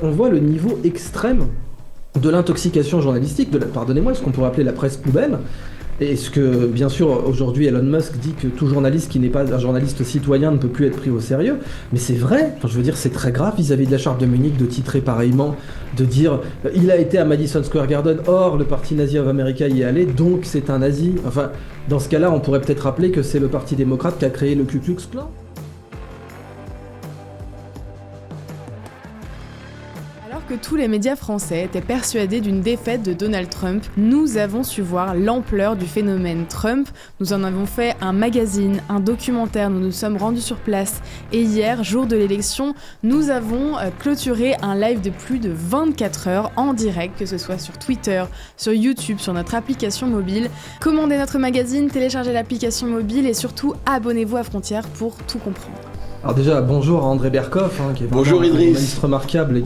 on voit le niveau extrême de l'intoxication journalistique, pardonnez-moi, ce qu'on pourrait appeler la presse poubelle. Et ce que, bien sûr, aujourd'hui Elon Musk dit que tout journaliste qui n'est pas un journaliste citoyen ne peut plus être pris au sérieux, mais c'est vrai, enfin, je veux dire, c'est très grave vis-à-vis de la charte de Munich de titrer pareillement, de dire il a été à Madison Square Garden, or le parti nazi of America y est allé, donc c'est un nazi. Enfin, dans ce cas-là, on pourrait peut-être rappeler que c'est le parti démocrate qui a créé le Ku Klux Klan. Alors que tous les médias français étaient persuadés d'une défaite de Donald Trump, nous avons su voir l'ampleur du phénomène Trump. Nous en avons fait un magazine, un documentaire, nous nous sommes rendus sur place. Et hier, jour de l'élection, nous avons clôturé un live de plus de 24 heures en direct, que ce soit sur Twitter, sur YouTube, sur notre application mobile. Commandez notre magazine, téléchargez l'application mobile et surtout abonnez-vous à Frontières pour tout comprendre. Alors déjà, bonjour à André Berkoff, qui est un journaliste remarquable et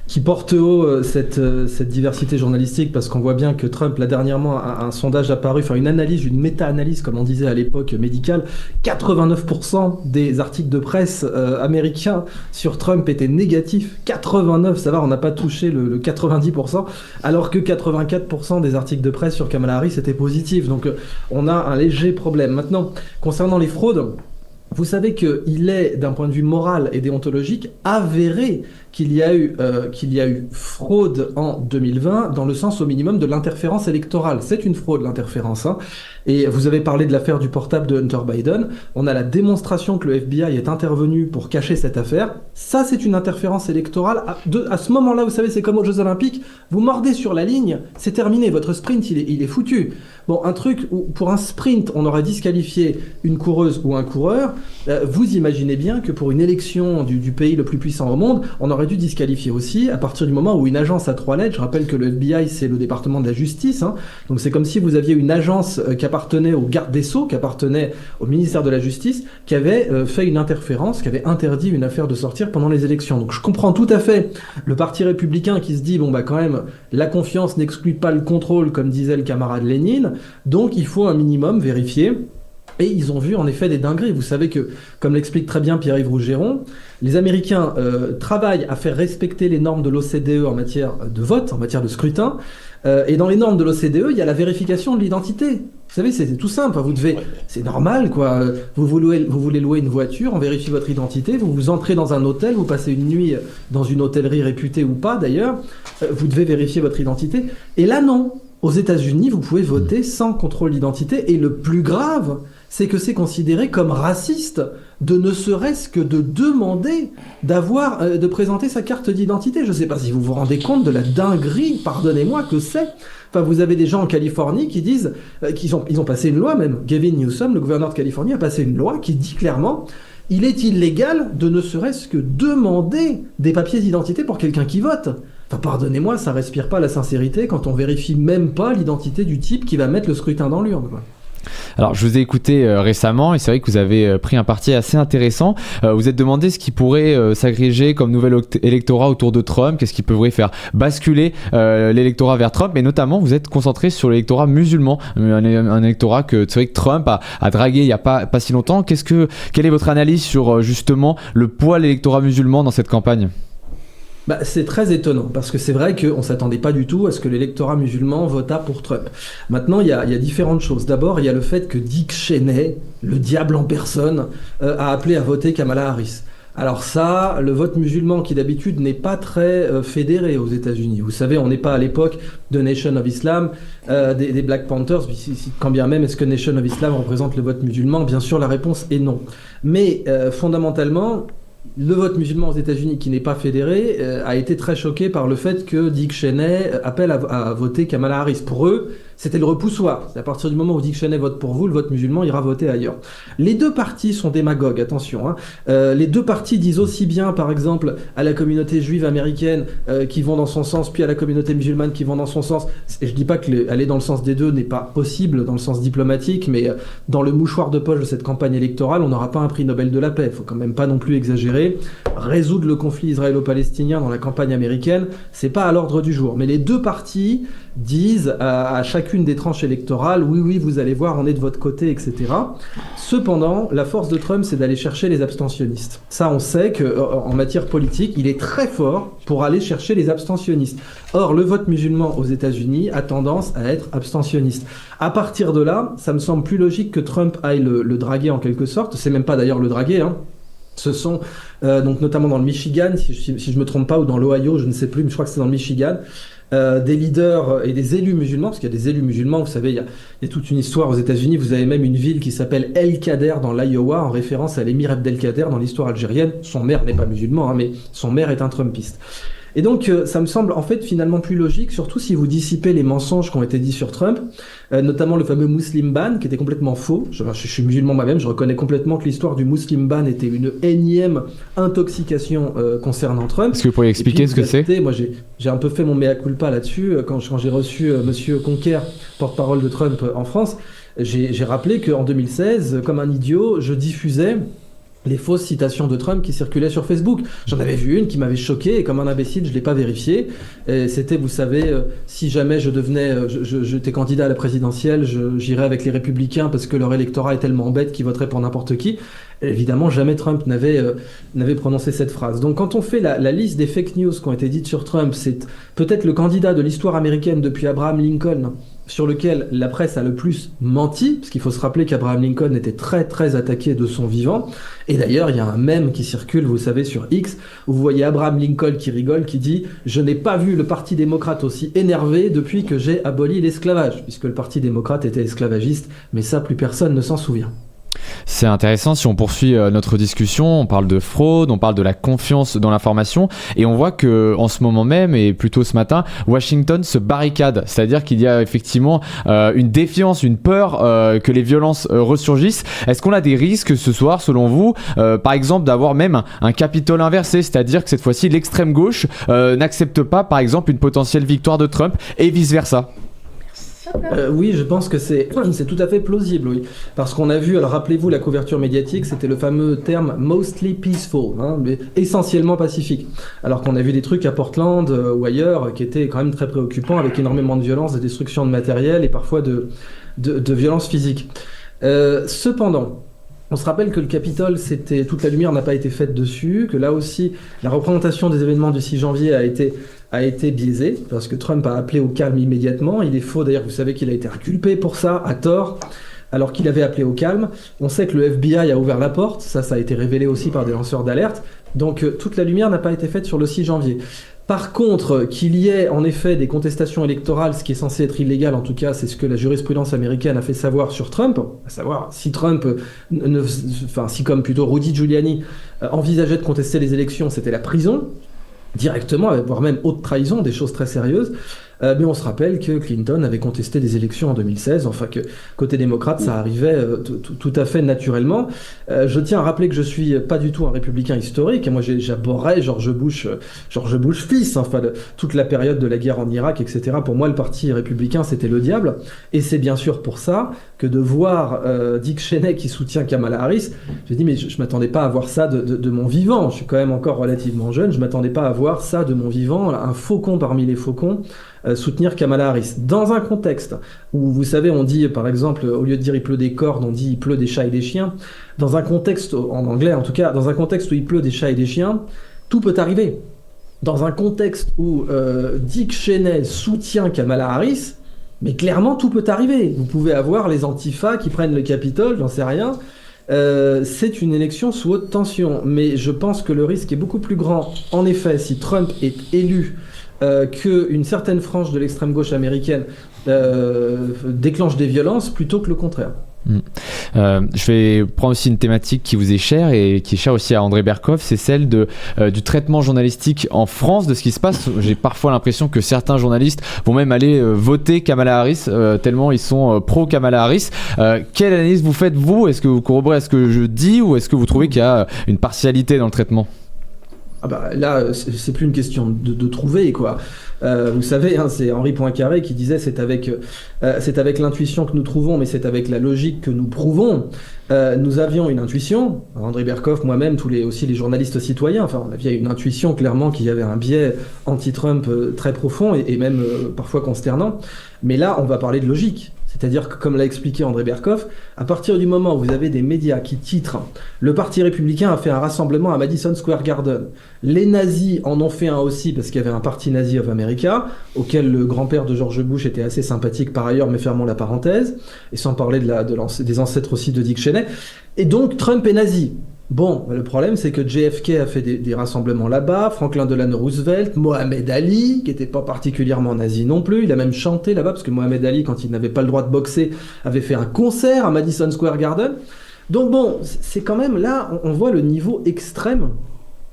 qui porte haut cette diversité journalistique, parce qu'on voit bien que Trump, là dernièrement, un sondage apparu, enfin une analyse, une méta-analyse, comme on disait à l'époque médicale, 89% des articles de presse américains sur Trump étaient négatifs. 89, ça va, on n'a pas touché le 90%, alors que 84% des articles de presse sur Kamala Harris étaient positifs. Donc on a un léger problème. Maintenant, concernant les fraudes, vous savez qu'il est, d'un point de vue moral et déontologique, avéré qu'il y a eu fraude en 2020, dans le sens au minimum de l'interférence électorale. C'est une fraude, l'interférence. Et vous avez parlé de l'affaire du portable de Hunter Biden. On a la démonstration que le FBI est intervenu pour cacher cette affaire. Ça, c'est une interférence électorale. À ce moment-là, vous savez, c'est comme aux Jeux Olympiques. Vous mordez sur la ligne, c'est terminé. Votre sprint, il est foutu. Bon, un truc où, pour un sprint, on aurait disqualifié une coureuse ou un coureur, vous imaginez bien que pour une élection du pays le plus puissant au monde, on aurait dû disqualifier aussi à partir du moment où une agence à 3 lettres, je rappelle que le FBI c'est le département de la justice, donc c'est comme si vous aviez une agence qui appartenait au garde des Sceaux, qui appartenait au ministère de la Justice, qui avait fait une interférence, qui avait interdit une affaire de sortir pendant les élections. Donc je comprends tout à fait le parti républicain qui se dit, bon bah quand même, la confiance n'exclut pas le contrôle, comme disait le camarade Lénine, donc il faut un minimum vérifier. Et ils ont vu en effet des dingueries. Vous savez que, comme l'explique très bien Pierre-Yves Rougeron, les Américains travaillent à faire respecter les normes de l'OCDE en matière de vote, en matière de scrutin. Et dans les normes de l'OCDE, il y a la vérification de l'identité. Vous savez, c'est tout simple. Vous devez, c'est normal, quoi. Vous voulez louer une voiture, on vérifie votre identité. Vous entrez dans un hôtel, vous passez une nuit dans une hôtellerie réputée ou pas d'ailleurs. Vous devez vérifier votre identité. Et là, non. Aux États-Unis, vous pouvez voter sans contrôle d'identité. Et le plus grave, c'est que c'est considéré comme raciste de ne serait-ce que de demander de présenter sa carte d'identité. Je ne sais pas si vous vous rendez compte de la dinguerie, pardonnez-moi, que c'est. Enfin, vous avez des gens en Californie qui disent ils ont passé une loi même. Gavin Newsom, le gouverneur de Californie, a passé une loi qui dit clairement il est illégal de ne serait-ce que demander des papiers d'identité pour quelqu'un qui vote. Enfin, pardonnez-moi, ça respire pas la sincérité quand on vérifie même pas l'identité du type qui va mettre le scrutin dans l'urne, quoi. Alors, je vous ai écouté récemment et c'est vrai que vous avez pris un parti assez intéressant. Vous êtes demandé ce qui pourrait s'agréger comme nouvel électorat autour de Trump, qu'est-ce qui pourrait faire basculer l'électorat vers Trump, et notamment vous êtes concentré sur l'électorat musulman, un électorat que c'est vrai que Trump a dragué il n'y a pas si longtemps. Quelle est votre analyse sur justement le poids de l'électorat musulman dans cette campagne ? C'est très étonnant, parce que c'est vrai qu'on ne s'attendait pas du tout à ce que l'électorat musulman votât pour Trump. Maintenant, il y a différentes choses. D'abord, il y a le fait que Dick Cheney, le diable en personne, a appelé à voter Kamala Harris. Alors ça, le vote musulman qui d'habitude n'est pas très fédéré aux États-Unis. Vous savez, on n'est pas à l'époque de Nation of Islam, des Black Panthers, quand bien même est-ce que Nation of Islam représente le vote musulman ? Bien sûr, la réponse est non. Mais fondamentalement, le vote musulman aux États-Unis, qui n'est pas fédéré, a été très choqué par le fait que Dick Cheney appelle à voter Kamala Harris. Pour eux, c'était le repoussoir. C'est à partir du moment où Dick Cheney vote pour vous, le vote musulman ira voter ailleurs. Les deux partis sont démagogues, attention. Les deux partis disent aussi bien, par exemple, à la communauté juive américaine qui vont dans son sens, puis à la communauté musulmane qui vont dans son sens. Et je dis pas que aller dans le sens des deux n'est pas possible dans le sens diplomatique, mais dans le mouchoir de poche de cette campagne électorale, on n'aura pas un prix Nobel de la paix. Il faut quand même pas non plus exagérer. Résoudre le conflit israélo-palestinien dans la campagne américaine, c'est pas à l'ordre du jour. Mais les deux partis disent à chaque chacune des tranches électorales, oui, vous allez voir, on est de votre côté, etc. Cependant, la force de Trump, c'est d'aller chercher les abstentionnistes. Ça, on sait qu'en matière politique, il est très fort pour aller chercher les abstentionnistes. Or, le vote musulman aux États-Unis a tendance à être abstentionniste. À partir de là, ça me semble plus logique que Trump aille le draguer en quelque sorte. C'est même pas d'ailleurs le draguer, hein. Ce sont donc notamment dans le Michigan, si je me trompe pas, ou dans l'Ohio, je ne sais plus, mais je crois que c'est dans le Michigan, des leaders et des élus musulmans, parce qu'il y a des élus musulmans, vous savez, il y a toute une histoire aux États-Unis. Vous avez même une ville qui s'appelle El Kader dans l'Iowa, en référence à l'émir Abdel Kader dans l'histoire algérienne. Son maire n'est pas musulman, hein, mais son maire est un Trumpiste. Et donc, ça me semble en fait finalement plus logique, surtout si vous dissipez les mensonges qui ont été dits sur Trump, notamment le fameux Muslim ban, qui était complètement faux. Je suis musulman moi-même, je reconnais complètement que l'histoire du Muslim ban était une énième intoxication concernant Trump. Est-ce que vous pourriez expliquer ce que c'est ? Moi, j'ai un peu fait mon mea culpa là-dessus, quand j'ai reçu Monsieur Conquer, porte-parole de Trump en France. J'ai rappelé qu'en 2016, comme un idiot, je diffusais les fausses citations de Trump qui circulaient sur Facebook. J'en avais vu une qui m'avait choqué et comme un imbécile, je ne l'ai pas vérifiée. C'était, vous savez, si jamais j'étais candidat à la présidentielle, j'irais avec les Républicains parce que leur électorat est tellement bête qu'ils voteraient pour n'importe qui. Et évidemment, jamais Trump n'avait prononcé cette phrase. Donc quand on fait la liste des fake news qui ont été dites sur Trump, c'est peut-être le candidat de l'histoire américaine depuis Abraham Lincoln sur lequel la presse a le plus menti, parce qu'il faut se rappeler qu'Abraham Lincoln était très très attaqué de son vivant. Et d'ailleurs, il y a un mème qui circule, vous savez, sur X, où vous voyez Abraham Lincoln qui rigole, qui dit « Je n'ai pas vu le Parti démocrate aussi énervé depuis que j'ai aboli l'esclavage », puisque le Parti démocrate était esclavagiste, mais ça, plus personne ne s'en souvient. C'est intéressant, si on poursuit notre discussion, on parle de fraude, on parle de la confiance dans l'information et on voit que en ce moment même et plutôt ce matin, Washington se barricade, c'est-à-dire qu'il y a effectivement une défiance, une peur que les violences ressurgissent. Est-ce qu'on a des risques ce soir selon vous, par exemple d'avoir même un Capitole inversé, c'est-à-dire que cette fois-ci l'extrême gauche n'accepte pas par exemple une potentielle victoire de Trump et vice-versa? Oui, je pense que c'est tout à fait plausible, oui. Parce qu'on a vu, alors rappelez-vous la couverture médiatique, c'était le fameux terme « mostly peaceful », hein, mais essentiellement pacifique. Alors qu'on a vu des trucs à Portland ou ailleurs qui étaient quand même très préoccupants, avec énormément de violence, de destruction de matériel et parfois de violence physique. Cependant, on se rappelle que le Capitole, toute la lumière n'a pas été faite dessus, que là aussi, la représentation des événements du 6 janvier a été biaisée, parce que Trump a appelé au calme immédiatement. Il est faux, d'ailleurs, vous savez qu'il a été inculpé pour ça, à tort, alors qu'il avait appelé au calme. On sait que le FBI a ouvert la porte, ça a été révélé aussi par des lanceurs d'alerte. Donc toute la lumière n'a pas été faite sur le 6 janvier. Par contre, qu'il y ait en effet des contestations électorales, ce qui est censé être illégal, en tout cas, c'est ce que la jurisprudence américaine a fait savoir sur Trump, à savoir si Trump, si comme plutôt Rudy Giuliani envisageait de contester les élections, c'était la prison, directement, voire même haute trahison, des choses très sérieuses. Mais on se rappelle que Clinton avait contesté des élections en 2016, enfin que côté démocrate, ça arrivait tout à fait naturellement. Je tiens à rappeler que je suis pas du tout un républicain historique, et moi j'aborais George Bush fils, enfin toute la période de la guerre en Irak, etc. Pour moi, le parti républicain, c'était le diable, et c'est bien sûr pour ça que de voir Dick Cheney qui soutient Kamala Harris, j'ai dit mais je m'attendais pas à voir ça de mon vivant, je suis quand même encore relativement jeune, je m'attendais pas à voir ça de mon vivant, un faucon parmi les faucons, soutenir Kamala Harris. Dans un contexte où, vous savez, on dit, par exemple, au lieu de dire il pleut des cordes, on dit il pleut des chats et des chiens. Dans un contexte, en anglais en tout cas, dans un contexte où il pleut des chats et des chiens, tout peut arriver. Dans un contexte où Dick Cheney soutient Kamala Harris, mais clairement tout peut arriver. Vous pouvez avoir les antifas qui prennent le Capitole, j'en sais rien. C'est une élection sous haute tension, mais je pense que le risque est beaucoup plus grand, en effet, si Trump est élu, qu'une certaine frange de l'extrême gauche américaine déclenche des violences plutôt que le contraire. Je vais prendre aussi une thématique qui vous est chère et qui est chère aussi à André Berkoff, c'est celle du traitement journalistique en France, de ce qui se passe. J'ai parfois l'impression que certains journalistes vont même aller voter Kamala Harris, tellement ils sont pro Kamala Harris. Quelle analyse vous faites, vous ? Est-ce que vous corroborez à ce que je dis ou est-ce que vous trouvez qu'il y a une partialité dans le traitement ? Ah bah là, c'est plus une question de trouver, quoi. Vous savez, hein, c'est Henri Poincaré qui disait c'est avec l'intuition que nous trouvons, mais c'est avec la logique que nous prouvons. Nous avions une intuition, André Berkoff, moi-même, aussi les journalistes citoyens, enfin, on avait une intuition clairement qu'il y avait un biais anti-Trump très profond et même parfois consternant. Mais là, on va parler de logique. C'est-à-dire que, comme l'a expliqué André Berkoff, à partir du moment où vous avez des médias qui titrent « Le Parti républicain a fait un rassemblement à Madison Square Garden », les nazis en ont fait un aussi parce qu'il y avait un Parti Nazi of America, auquel le grand-père de George Bush était assez sympathique par ailleurs, mais fermons la parenthèse, et sans parler des ancêtres aussi de Dick Cheney. Et donc Trump est nazi. Bon, le problème, c'est que JFK a fait des rassemblements là-bas, Franklin Delano Roosevelt, Mohamed Ali, qui n'était pas particulièrement nazi non plus, il a même chanté là-bas, parce que Mohamed Ali, quand il n'avait pas le droit de boxer, avait fait un concert à Madison Square Garden. Donc bon, c'est quand même là, on voit le niveau extrême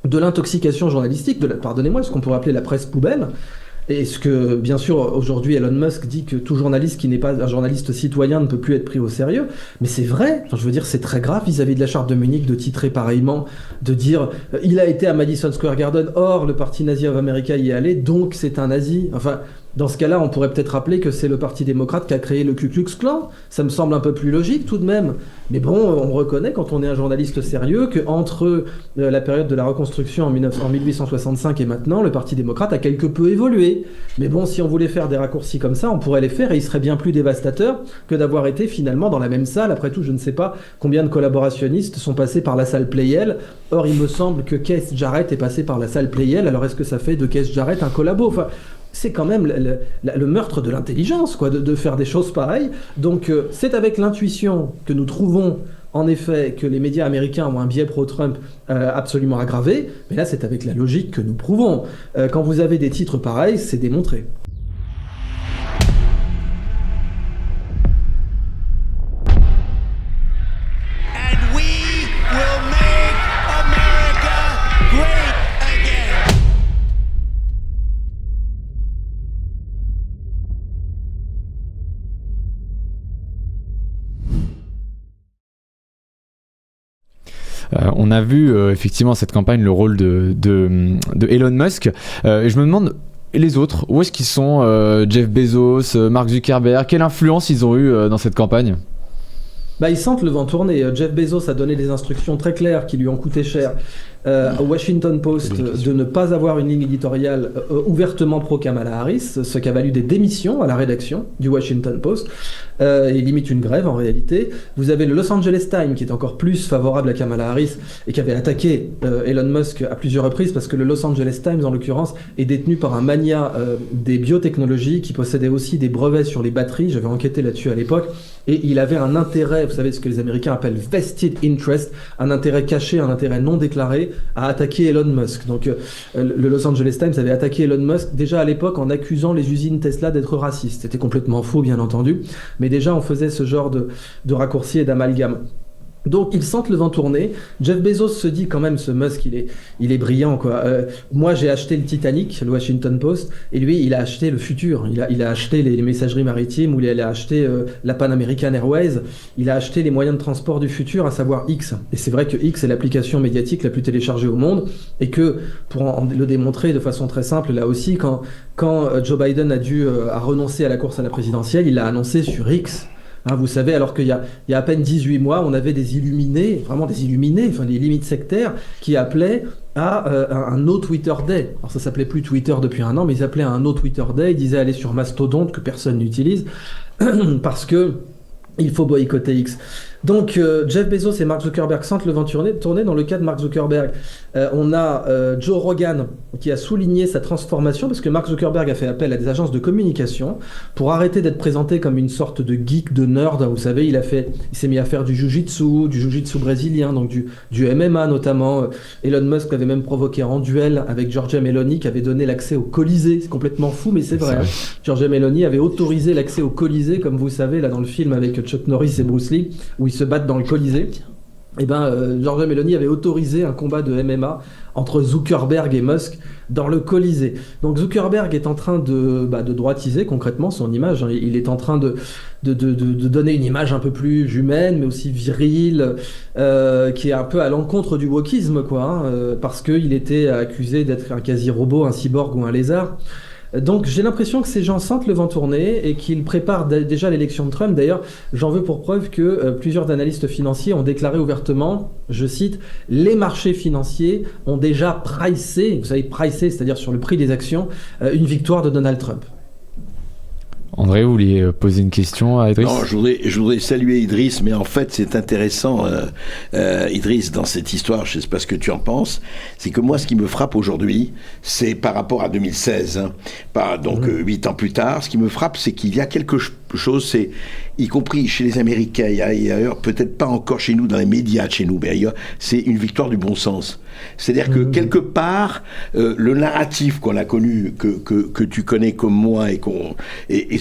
de l'intoxication journalistique, pardonnez-moi, ce qu'on pourrait appeler la presse poubelle. Et ce que, bien sûr, aujourd'hui, Elon Musk dit que tout journaliste qui n'est pas un journaliste citoyen ne peut plus être pris au sérieux. Mais c'est vrai. Enfin, je veux dire, c'est très grave vis-à-vis de la charte de Munich de titrer pareillement, de dire il a été à Madison Square Garden, or le parti nazi of America y est allé, donc c'est un nazi. Enfin, dans ce cas-là, on pourrait peut-être rappeler que c'est le Parti démocrate qui a créé le Ku Klux Klan. Ça me semble un peu plus logique tout de même. Mais bon, on reconnaît quand on est un journaliste sérieux qu'entre la période de la reconstruction en 1865 et maintenant, le Parti démocrate a quelque peu évolué. Mais bon, si on voulait faire des raccourcis comme ça, on pourrait les faire et ils seraient bien plus dévastateurs que d'avoir été finalement dans la même salle. Après tout, je ne sais pas combien de collaborationnistes sont passés par la salle Pleyel. Or, il me semble que Keith Jarrett est passé par la salle Pleyel. Alors, est-ce que ça fait de Keith Jarrett un collabo ? Enfin, c'est quand même le meurtre de l'intelligence, quoi, de faire des choses pareilles. Donc, c'est avec l'intuition que nous trouvons, en effet, que les médias américains ont un biais pro-Trump absolument aggravé. Mais là, c'est avec la logique que nous prouvons. Quand vous avez des titres pareils, c'est démontré. On a vu effectivement cette campagne, le rôle de Elon Musk. Et je me demande, les autres, où est-ce qu'ils sont Jeff Bezos, Mark Zuckerberg, quelle influence ils ont eu dans cette campagne ? Ils sentent le vent tourner. Jeff Bezos a donné des instructions très claires qui lui ont coûté cher au Washington Post de ne pas avoir une ligne éditoriale ouvertement pro-Kamala Harris, ce qui a valu des démissions à la rédaction du Washington Post, et limite une grève en réalité. Vous avez le Los Angeles Times qui est encore plus favorable à Kamala Harris et qui avait attaqué Elon Musk à plusieurs reprises parce que le Los Angeles Times en l'occurrence est détenu par un magnat des biotechnologies qui possédait aussi des brevets sur les batteries. J'avais enquêté là-dessus à l'époque et il avait un intérêt, vous savez ce que les Américains appellent vested interest, un intérêt caché, un intérêt non déclaré à attaquer Elon Musk. Donc le Los Angeles Times avait attaqué Elon Musk déjà à l'époque en accusant les usines Tesla d'être racistes. C'était complètement faux bien entendu, mais déjà on faisait ce genre de raccourci et d'amalgame. Donc ils sentent le vent tourner. Jeff Bezos se dit quand même, ce Musk, il est brillant, quoi. Moi j'ai acheté le Titanic, le Washington Post, et lui il a acheté le futur. Il a acheté les messageries maritimes, ou il a acheté la Pan American Airways. Il a acheté les moyens de transport du futur, à savoir X. Et c'est vrai que X est l'application médiatique la plus téléchargée au monde, et que pour le démontrer de façon très simple, là aussi, quand Joe Biden a renoncé à la course à la présidentielle, il l'a annoncé sur X. Hein, vous savez, alors qu'il y a à peine 18 mois, on avait des illuminés, vraiment des illuminés, enfin des limites sectaires, qui appelaient à un No Twitter Day. Alors ça s'appelait plus Twitter depuis un an, mais ils appelaient à un No Twitter Day. Ils disaient aller sur Mastodonte, que personne n'utilise, parce que il faut boycotter X. Donc Jeff Bezos et Mark Zuckerberg sentent le vent tourner. Dans le cas de Mark Zuckerberg, on a Joe Rogan qui a souligné sa transformation parce que Mark Zuckerberg a fait appel à des agences de communication pour arrêter d'être présenté comme une sorte de geek, de nerd. Vous savez, il s'est mis à faire du jiu-jitsu brésilien, donc du MMA notamment. Elon Musk l'avait même provoqué en duel avec Giorgia Meloni qui avait donné l'accès au Colisée. C'est complètement fou, mais c'est vrai. Giorgia Meloni avait autorisé l'accès au Colisée, comme vous savez là dans le film avec Chuck Norris et Bruce Lee, où ils se battent dans le Colisée. Giorgia Meloni avait autorisé un combat de MMA entre Zuckerberg et Musk dans le Colisée. Donc Zuckerberg est en train de droitiser concrètement son image. Il est en train de donner une image un peu plus humaine, mais aussi virile, qui est un peu à l'encontre du wokisme, quoi, parce qu'il était accusé d'être un quasi-robot, un cyborg ou un lézard. Donc j'ai l'impression que ces gens sentent le vent tourner et qu'ils préparent déjà l'élection de Trump. D'ailleurs, j'en veux pour preuve que plusieurs analystes financiers ont déclaré ouvertement, je cite, « Les marchés financiers ont déjà pricé, vous savez, pricé, c'est-à-dire sur le prix des actions, une victoire de Donald Trump ». André, vous vouliez poser une question à Idriss ? Non, je voudrais saluer Idriss, mais en fait, c'est intéressant, Idriss, dans cette histoire, je ne sais pas ce que tu en penses, c'est que moi, ce qui me frappe aujourd'hui, c'est par rapport à 2016, donc 8 ans plus tard, ce qui me frappe, c'est qu'il y a quelque chose, c'est, y compris chez les Américains et ailleurs, peut-être pas encore chez nous, dans les médias de chez nous, mais ailleurs, c'est une victoire du bon sens. C'est-à-dire que quelque part, le narratif qu'on a connu, que tu connais comme moi, et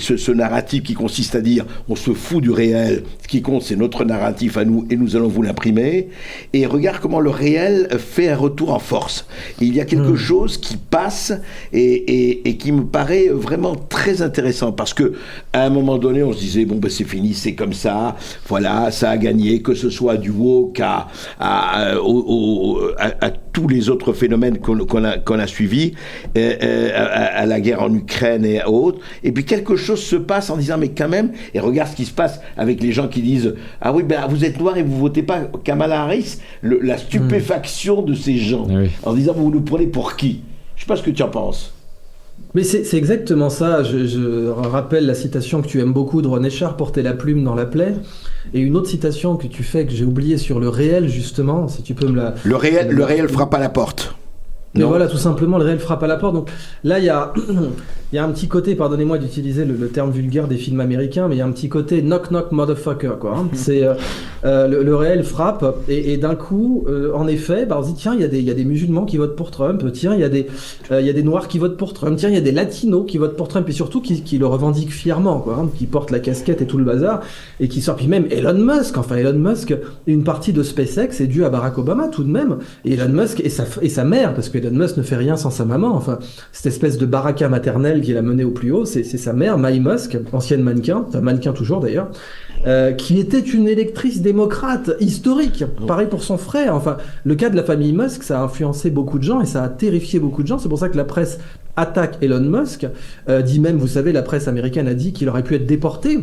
ce narratif qui consiste à dire on se fout du réel, ce qui compte c'est notre narratif à nous et nous allons vous l'imprimer, et regarde comment le réel fait un retour en force. Et il y a quelque chose qui passe et qui me paraît vraiment très intéressant, parce que à un moment donné on se disait bon ben c'est fini, c'est comme ça, voilà, ça a gagné, que ce soit du woke à tous les autres phénomènes qu'on a suivis, à la guerre en Ukraine et autres, et puis quelque chose se passe en disant mais quand même, et regarde ce qui se passe avec les gens qui disent ah oui ben vous êtes noir et vous votez pas Kamala Harris, la stupéfaction de ces gens, en disant vous nous prenez pour qui? Je sais pas ce que tu en penses. Mais c'est exactement ça. Je rappelle la citation que tu aimes beaucoup de René Char, porter la plume dans la plaie. Et une autre citation que tu fais, que j'ai oubliée sur le réel, justement, si tu peux me la... Le réel frappe à la porte. Mais voilà, tout simplement, le réel frappe à la porte. Donc là, il y a un petit côté, pardonnez-moi d'utiliser le terme vulgaire des films américains, mais il y a un petit côté knock knock motherfucker, quoi. C'est le réel frappe, et d'un coup, en effet, on se dit tiens, il y a des musulmans qui votent pour Trump, tiens, il y a des noirs qui votent pour Trump, tiens, il y a des latinos qui votent pour Trump, et surtout qui le revendiquent fièrement, quoi, qui portent la casquette et tout le bazar, et qui sortent. Puis même Elon Musk, une partie de SpaceX est due à Barack Obama tout de même, et Elon Musk et sa mère, parce que Elon Musk ne fait rien sans sa maman. Enfin, cette espèce de baraka maternelle qui l'a mené au plus haut, c'est sa mère, Maï Musk, ancienne mannequin, enfin mannequin toujours d'ailleurs, qui était une électrice démocrate historique. Pareil pour son frère. Enfin, le cas de la famille Musk, ça a influencé beaucoup de gens et ça a terrifié beaucoup de gens. C'est pour ça que la presse attaque Elon Musk. Dit même, vous savez, la presse américaine a dit qu'il aurait pu être déporté,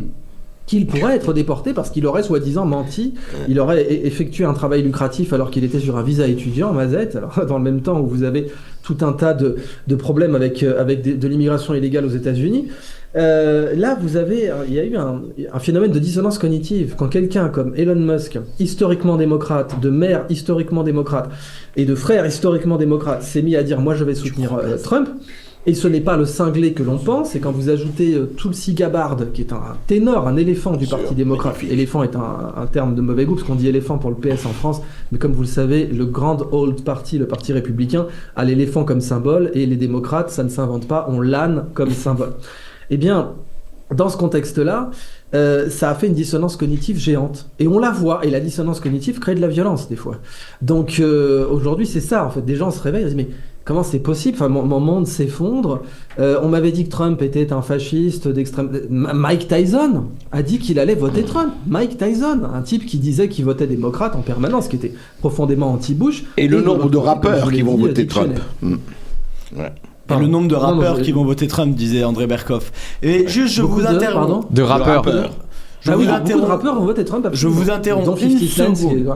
qu'il pourrait être déporté parce qu'il aurait soi-disant menti, il aurait effectué un travail lucratif alors qu'il était sur un visa étudiant, Mazette, alors dans le même temps où vous avez tout un tas de problèmes avec de l'immigration illégale aux États-Unis. Là, il y a eu un phénomène de dissonance cognitive. Quand quelqu'un comme Elon Musk, historiquement démocrate, de mère historiquement démocrate et de frère historiquement démocrate, s'est mis à dire « moi je vais soutenir Trump », et ce n'est pas le cinglé que l'on pense, et quand vous ajoutez Tulsi Gabbard, qui est un ténor, un éléphant du Parti démocrate. Éléphant est un terme de mauvais goût, parce qu'on dit éléphant pour le PS en France, mais comme vous le savez, le Grand Old Party, le Parti républicain, a l'éléphant comme symbole, et les démocrates, ça ne s'invente pas, ont l'âne comme symbole. Eh bien, dans ce contexte-là, ça a fait une dissonance cognitive géante. Et on la voit, et la dissonance cognitive crée de la violence, des fois. Donc, aujourd'hui, c'est ça, en fait. Des gens se réveillent et se disent, mais comment c'est possible? Enfin, mon monde s'effondre. On m'avait dit que Trump était un fasciste d'extrême... Mike Tyson a dit qu'il allait voter Trump. Mike Tyson, un type qui disait qu'il votait démocrate en permanence, qui était profondément anti-Bush. Et le nombre de rappeurs qui vont voter Trump. Ouais. Et le nombre de rappeurs qui vont voter Trump, disait André Berkoff. Et juste, je vous interromps. De rappeurs. Beaucoup de rappeurs ont voté Trump. Je vous interromps une seconde.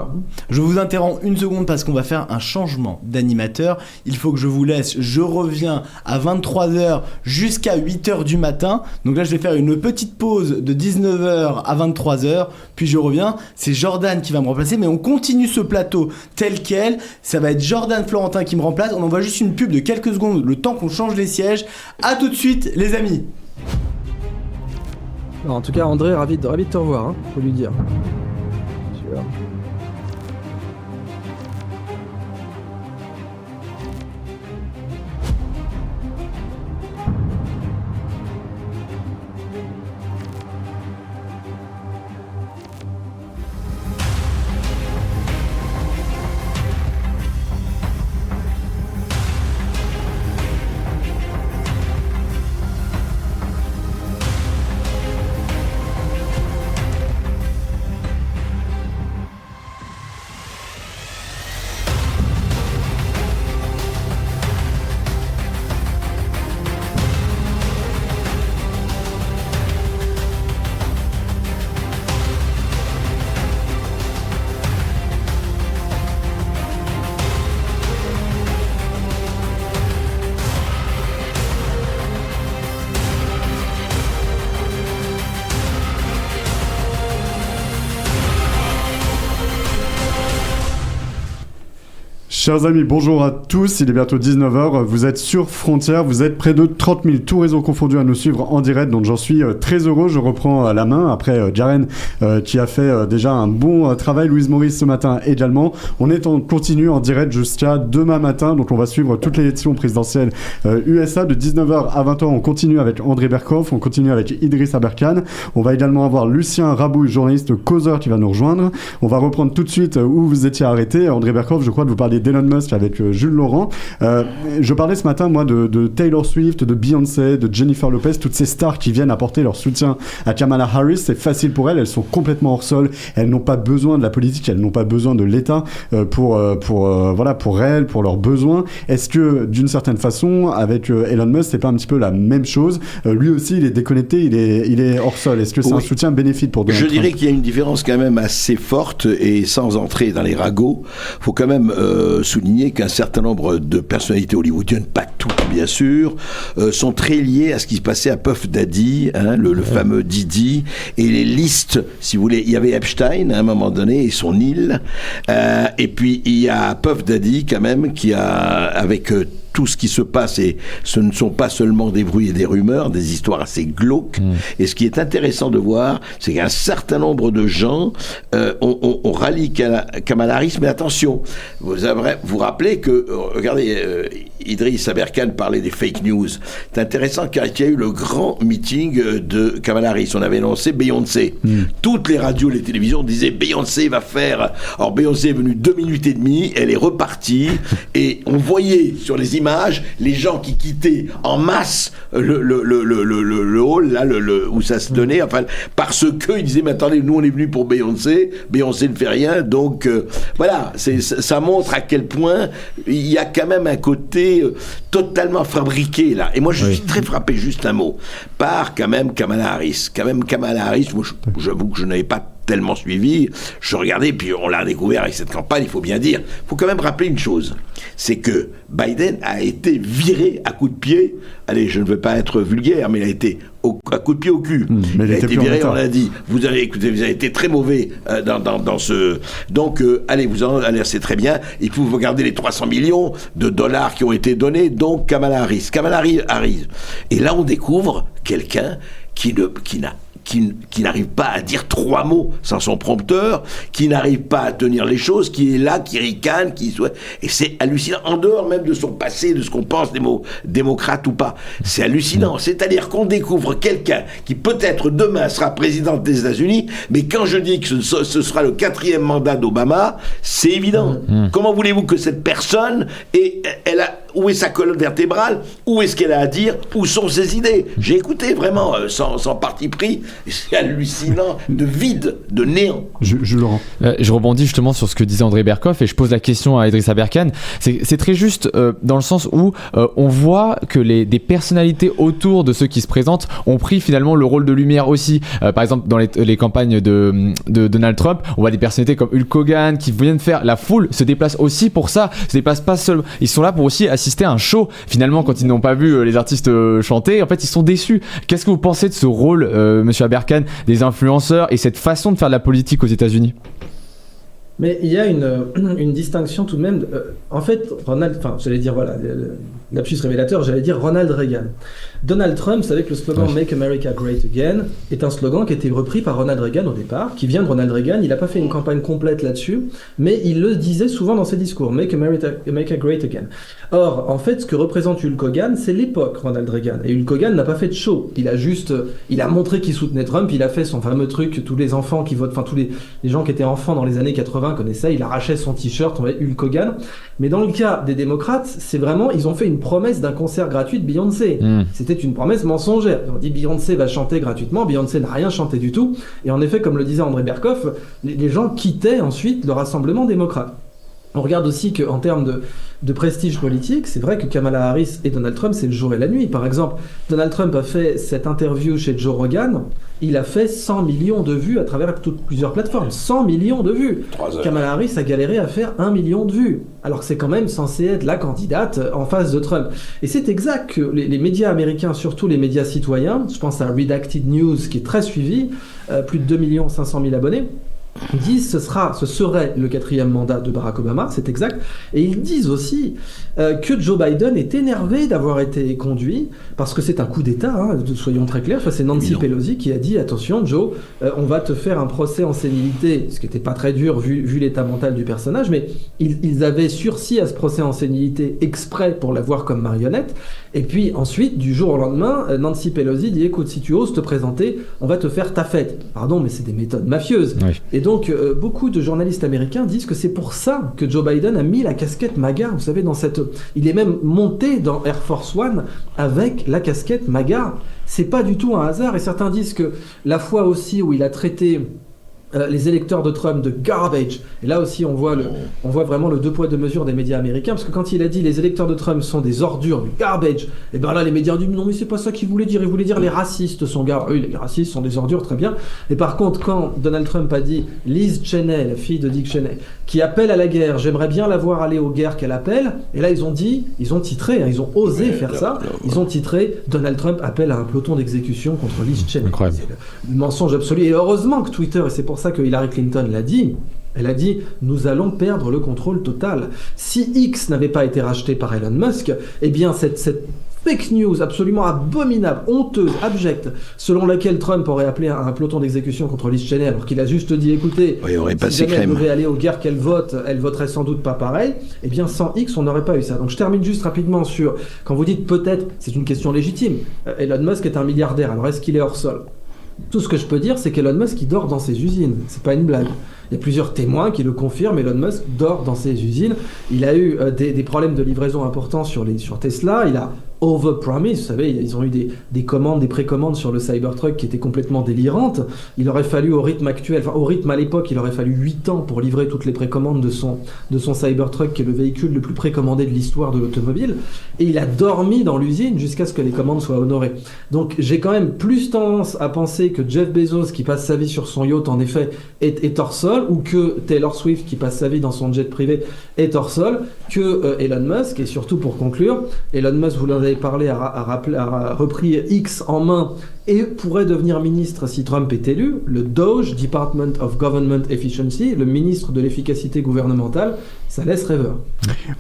Je vous interromps une seconde parce qu'on va faire un changement d'animateur. Il faut que je vous laisse. Je reviens à 23h jusqu'à 8h du matin. Donc là, je vais faire une petite pause de 19h à 23h. Puis je reviens. C'est Jordan qui va me remplacer. Mais on continue ce plateau tel quel. Ça va être Jordan Florentin qui me remplace. On envoie juste une pub de quelques secondes, le temps qu'on change les sièges. À tout de suite, les amis. Alors, en tout cas, André, ravi de te revoir, hein, faut lui dire. Super. Chers amis, bonjour à tous, il est bientôt 19h, vous êtes sur Frontières, vous êtes près de 30 000, tout réseau confondu, à nous suivre en direct, donc j'en suis très heureux, je reprends la main après Jaren qui a fait déjà un bon travail, Louise Maurice ce matin également. On est en continu en direct jusqu'à demain matin, donc on va suivre toute l'élection présidentielle USA de 19h à 20h, on continue avec André Berkoff, on continue avec Idriss Aberkane, on va également avoir Lucien Rabouille, journaliste causeur qui va nous rejoindre, on va reprendre tout de suite où vous étiez arrêté, André Berkoff, je crois que vous parliez d'Elon Musk avec Jules Laurent. Je parlais ce matin, moi, de Taylor Swift, de Beyoncé, de Jennifer Lopez, toutes ces stars qui viennent apporter leur soutien à Kamala Harris. C'est facile pour elles sont complètement hors sol. Elles n'ont pas besoin de la politique, elles n'ont pas besoin de l'État pour elles, pour leurs besoins. Est-ce que, d'une certaine façon, avec Elon Musk, c'est pas un petit peu la même chose? Lui aussi, il est déconnecté, il est hors sol. Est-ce que c'est un soutien bénéfique pour Donald Trump? Je dirais qu'il y a une différence quand même assez forte, et sans entrer dans les ragots, faut quand même souligner qu'un certain nombre de personnalités hollywoodiennes, pas toutes bien sûr, sont très liées à ce qui se passait à Puff Daddy, le fameux Diddy, et les listes, si vous voulez, il y avait Epstein à un moment donné et son île, et puis il y a Puff Daddy quand même qui a, avec tout ce qui se passe, et ce ne sont pas seulement des bruits et des rumeurs, des histoires assez glauques. Et ce qui est intéressant de voir, c'est qu'un certain nombre de gens ont rallié Kamala Harris, mais attention, vous rappelez que, regardez, Idriss Aberkane parlait des fake news. C'est intéressant car il y a eu le grand meeting de Kamala Harris. On avait annoncé Beyoncé. Toutes les radios, les télévisions disaient Beyoncé va faire. Alors Beyoncé est venue 2 minutes et demie, elle est repartie, et on voyait sur les images les gens qui quittaient en masse le hall là, où ça se tenait, enfin, parce que ils disaient mais attendez, nous on est venus pour Beyoncé ne fait rien, donc voilà, ça montre à quel point il y a quand même un côté totalement fabriqué là. Et moi je suis très frappé, juste un mot, par quand même Kamala Harris. Moi j'avoue que je n'avais pas tellement suivi, je regardais, puis on l'a découvert avec cette campagne, il faut bien dire. Il faut quand même rappeler une chose, c'est que Biden a été viré à coups de pied, allez, je ne veux pas être vulgaire, mais il a été à coups de pied au cul. Mais il a été viré, on l'a dit. Vous avez été très mauvais dans ce... Donc, allez, c'est très bien. Il faut regarder les 300 millions de dollars qui ont été donnés, donc Kamala Harris. Et là, on découvre quelqu'un qui n'arrive pas à dire 3 mots sans son prompteur, qui n'arrive pas à tenir les choses, qui est là, qui ricane, et c'est hallucinant, en dehors même de son passé, de ce qu'on pense démocrate ou pas. C'est hallucinant. C'est-à-dire qu'on découvre quelqu'un qui peut-être demain sera président des États-Unis, mais quand je dis que ce sera le 4e mandat d'Obama, c'est évident. Comment voulez-vous que cette personne où est sa colonne vertébrale? Où est-ce qu'elle a à dire? Où sont ses idées? J'ai écouté vraiment sans parti pris. C'est hallucinant, de vide, de néant. Je rebondis justement sur ce que disait André Berkoff et je pose la question à Idriss Aberkane. C'est très juste dans le sens où on voit que des personnalités autour de ceux qui se présentent ont pris finalement le rôle de lumière aussi. Par exemple, dans les campagnes de Donald Trump, on voit des personnalités comme Hulk Hogan qui viennent faire. La foule se déplace aussi pour ça. Se déplace pas seulement. Ils sont là pour aussi assister à un show. Finalement, quand ils n'ont pas vu les artistes chanter, en fait, ils sont déçus. Qu'est-ce que vous pensez de ce rôle, Monsieur Aberkane, des influenceurs et cette façon de faire de la politique aux États-Unis? Mais il y a une distinction tout de même. En fait, lapsus révélateur, Ronald Reagan. Donald Trump, vous savez que le slogan Make America Great Again est un slogan qui a été repris par Ronald Reagan au départ, qui vient de Ronald Reagan. Il n'a pas fait une campagne complète là-dessus, mais il le disait souvent dans ses discours, Make America Great Again. Or, en fait, ce que représente Hulk Hogan, c'est l'époque Ronald Reagan. Et Hulk Hogan n'a pas fait de show. Il a montré qu'il soutenait Trump, il a fait son fameux truc que tous les enfants qui votent, enfin tous les gens qui étaient enfants dans les années 80 connaissaient, il arrachait son t-shirt, on voyait Hulk Hogan. Mais dans le cas des démocrates, c'est vraiment, ils ont fait une promesse d'un concert gratuit de Beyoncé. C'était une promesse mensongère. On dit Beyoncé va chanter gratuitement, Beyoncé n'a rien chanté du tout. Et en effet, comme le disait André Berkoff, les gens quittaient ensuite le Rassemblement démocrate. On regarde aussi qu'en termes de prestige politique, c'est vrai que Kamala Harris et Donald Trump, c'est le jour et la nuit. Par exemple, Donald Trump a fait cette interview chez Joe Rogan, il a fait 100 millions de vues à travers plusieurs plateformes. 100 millions de vues. Kamala Harris a galéré à faire 1 million de vues, alors que c'est quand même censé être la candidate en face de Trump. Et c'est exact que les médias américains, surtout les médias citoyens, je pense à Redacted News qui est très suivi, plus de 2 500 000 abonnés, Ils disent ce serait le 4e mandat de Barack Obama, c'est exact. Et ils disent aussi que Joe Biden est énervé d'avoir été conduit, parce que c'est un coup d'État, hein, soyons très clairs. Enfin, c'est Nancy Pelosi qui a dit attention Joe, on va te faire un procès en sénilité, ce qui n'était pas très dur vu l'état mental du personnage, mais ils avaient sursis à ce procès en sénilité exprès pour l'avoir comme marionnette. Et puis ensuite, du jour au lendemain, Nancy Pelosi dit écoute, si tu oses te présenter, on va te faire ta fête. Pardon, mais c'est des méthodes mafieuses. Oui. Et donc, beaucoup de journalistes américains disent que c'est pour ça que Joe Biden a mis la casquette MAGA. Vous savez, il est même monté dans Air Force One avec la casquette MAGA. C'est pas du tout un hasard. Et certains disent que la fois aussi où il a traité les électeurs de Trump de garbage, et là aussi on voit vraiment le deux poids deux mesures des médias américains, parce que quand il a dit les électeurs de Trump sont des ordures, du garbage, et bien là les médias ont dit non mais c'est pas ça qu'il voulait dire, il voulait dire les racistes sont oui, les racistes sont des ordures, très bien. Et par contre quand Donald Trump a dit Liz Cheney, la fille de Dick Cheney, qui appelle à la guerre, j'aimerais bien la voir aller aux guerres qu'elle appelle, et là ils ont titré, hein, ils ont osé faire ça, ils ont titré Donald Trump appelle à un peloton d'exécution contre Liz Cheney. Incroyable. C'est le mensonge absolu, et heureusement que Twitter, et c'est pour ça que Hillary Clinton l'a dit, elle a dit nous allons perdre le contrôle total. Si X n'avait pas été racheté par Elon Musk, eh bien cette fake news absolument abominable, honteuse, abjecte, selon laquelle Trump aurait appelé un peloton d'exécution contre Liz Cheney, alors qu'il a juste dit écoutez, si jamais elle devait aller aux guerres qu'elle vote, elle voterait sans doute pas pareil, eh bien sans X on n'aurait pas eu ça. Donc je termine juste rapidement sur, quand vous dites peut-être, c'est une question légitime, Elon Musk est un milliardaire, alors est-ce qu'il est hors sol ? Tout ce que je peux dire, c'est qu'Elon Musk, il dort dans ses usines. C'est pas une blague. Il y a plusieurs témoins qui le confirment. Elon Musk dort dans ses usines. Il a eu des problèmes de livraison importants sur Tesla. Il a overpromise. Vous savez, ils ont eu des commandes, des précommandes sur le Cybertruck qui étaient complètement délirantes. Il aurait fallu, au rythme actuel, enfin au rythme à l'époque, il aurait fallu 8 ans pour livrer toutes les précommandes de son Cybertruck, qui est le véhicule le plus précommandé de l'histoire de l'automobile. Et il a dormi dans l'usine jusqu'à ce que les commandes soient honorées. Donc j'ai quand même plus tendance à penser que Jeff Bezos, qui passe sa vie sur son yacht, en effet, est hors sol, ou que Taylor Swift, qui passe sa vie dans son jet privé, est hors sol, que Elon Musk. Et surtout, pour conclure, Elon Musk, vous l'en avez parlé, a repris X en main et pourrait devenir ministre si Trump est élu. Le DOGE, Department of Government Efficiency, le ministre de l'efficacité gouvernementale, ça laisse rêveur.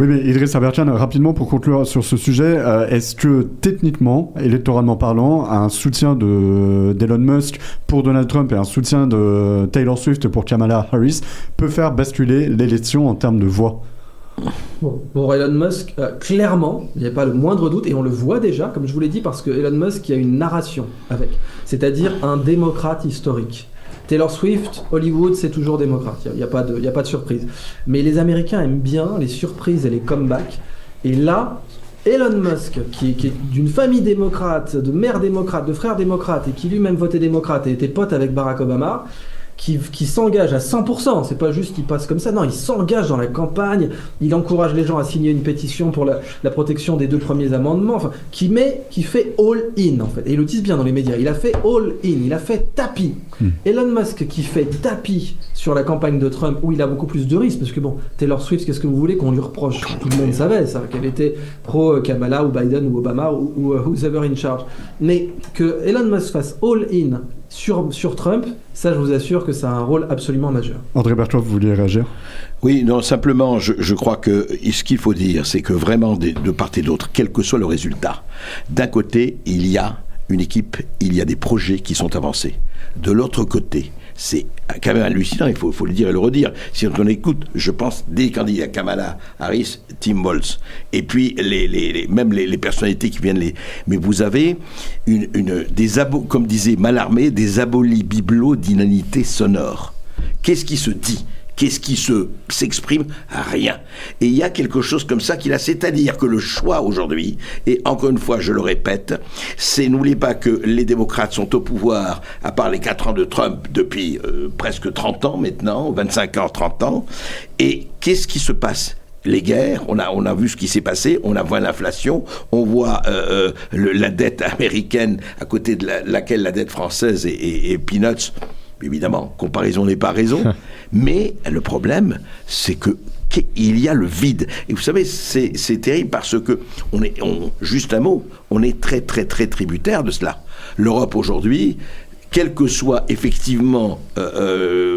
Oui, mais Idriss Abertyan, rapidement pour conclure sur ce sujet, est-ce que techniquement, électoralement parlant, un soutien d'Elon Musk pour Donald Trump et un soutien de Taylor Swift pour Kamala Harris peut faire basculer l'élection en termes de voix ? Bon, pour Elon Musk, clairement, il n'y a pas le moindre doute, et on le voit déjà, comme je vous l'ai dit, parce que Elon Musk, il y a une narration avec, c'est-à-dire un démocrate historique. Taylor Swift, Hollywood, c'est toujours démocrate, il n'y a pas de surprise. Mais les Américains aiment bien les surprises et les comebacks, et là, Elon Musk, qui est d'une famille démocrate, de mère démocrate, de frère démocrate, et qui lui-même votait démocrate et était pote avec Barack Obama, qui s'engage à 100%, c'est pas juste qu'il passe comme ça, non, il s'engage dans la campagne, il encourage les gens à signer une pétition pour la protection des 2 premiers amendements, enfin, qui fait all-in en fait, et ils le disent bien dans les médias, il a fait all-in, il a fait tapis. Elon Musk qui fait tapis sur la campagne de Trump, où il a beaucoup plus de risques, parce que bon, Taylor Swift, qu'est-ce que vous voulez qu'on lui reproche ? Tout le monde savait ça, qu'elle était pro-Kamala ou Biden ou Obama ou who's ever in charge. Mais que Elon Musk fasse all-in sur Trump, ça je vous assure que ça a un rôle absolument majeur. André Berthold, vous vouliez réagir ? Oui, non, simplement, je crois que ce qu'il faut dire, c'est que vraiment, de part et d'autre, quel que soit le résultat, d'un côté, il y a une équipe, il y a des projets qui sont avancés. De l'autre côté, c'est quand même hallucinant, il faut le dire et le redire. Si on écoute, je pense, des candidats Kamala Harris, Tim Walz, et puis même les personnalités qui viennent mais vous avez comme disait Mallarmé, des abolis bibelots d'inanité sonore. Qu'est-ce qui se dit ? Qu'est-ce qui s'exprime ? Rien. Et il y a quelque chose comme ça qu'il a, c'est-à-dire que le choix aujourd'hui, et encore une fois je le répète, n'oubliez pas que les démocrates sont au pouvoir, à part les 4 ans de Trump, depuis presque 30 ans maintenant, 25 ans, 30 ans, et qu'est-ce qui se passe ? Les guerres, on a vu ce qui s'est passé, on a vu l'inflation, on voit la dette américaine à côté de laquelle la dette française est peanuts. Évidemment, comparaison n'est pas raison, mais le problème, c'est qu'il y a le vide. Et vous savez, c'est terrible parce que, juste un mot, on est très très très tributaire de cela. L'Europe aujourd'hui, quel que soit effectivement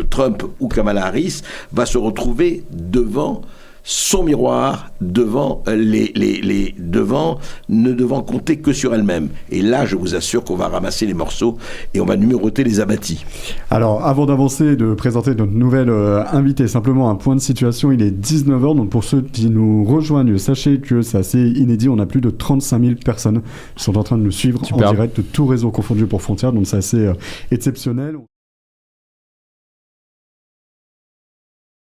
Trump ou Kamala Harris, va se retrouver devant son miroir, devant ne devant compter que sur elle-même. Et là, je vous assure qu'on va ramasser les morceaux et on va numéroter les abattis. Alors, avant d'avancer et de présenter notre nouvelle invitée, simplement un point de situation, il est 19h, donc pour ceux qui nous rejoignent, sachez que c'est assez inédit, on a plus de 35 000 personnes qui sont en train de nous suivre en direct, de tout réseau confondu pour Frontières, donc c'est assez exceptionnel.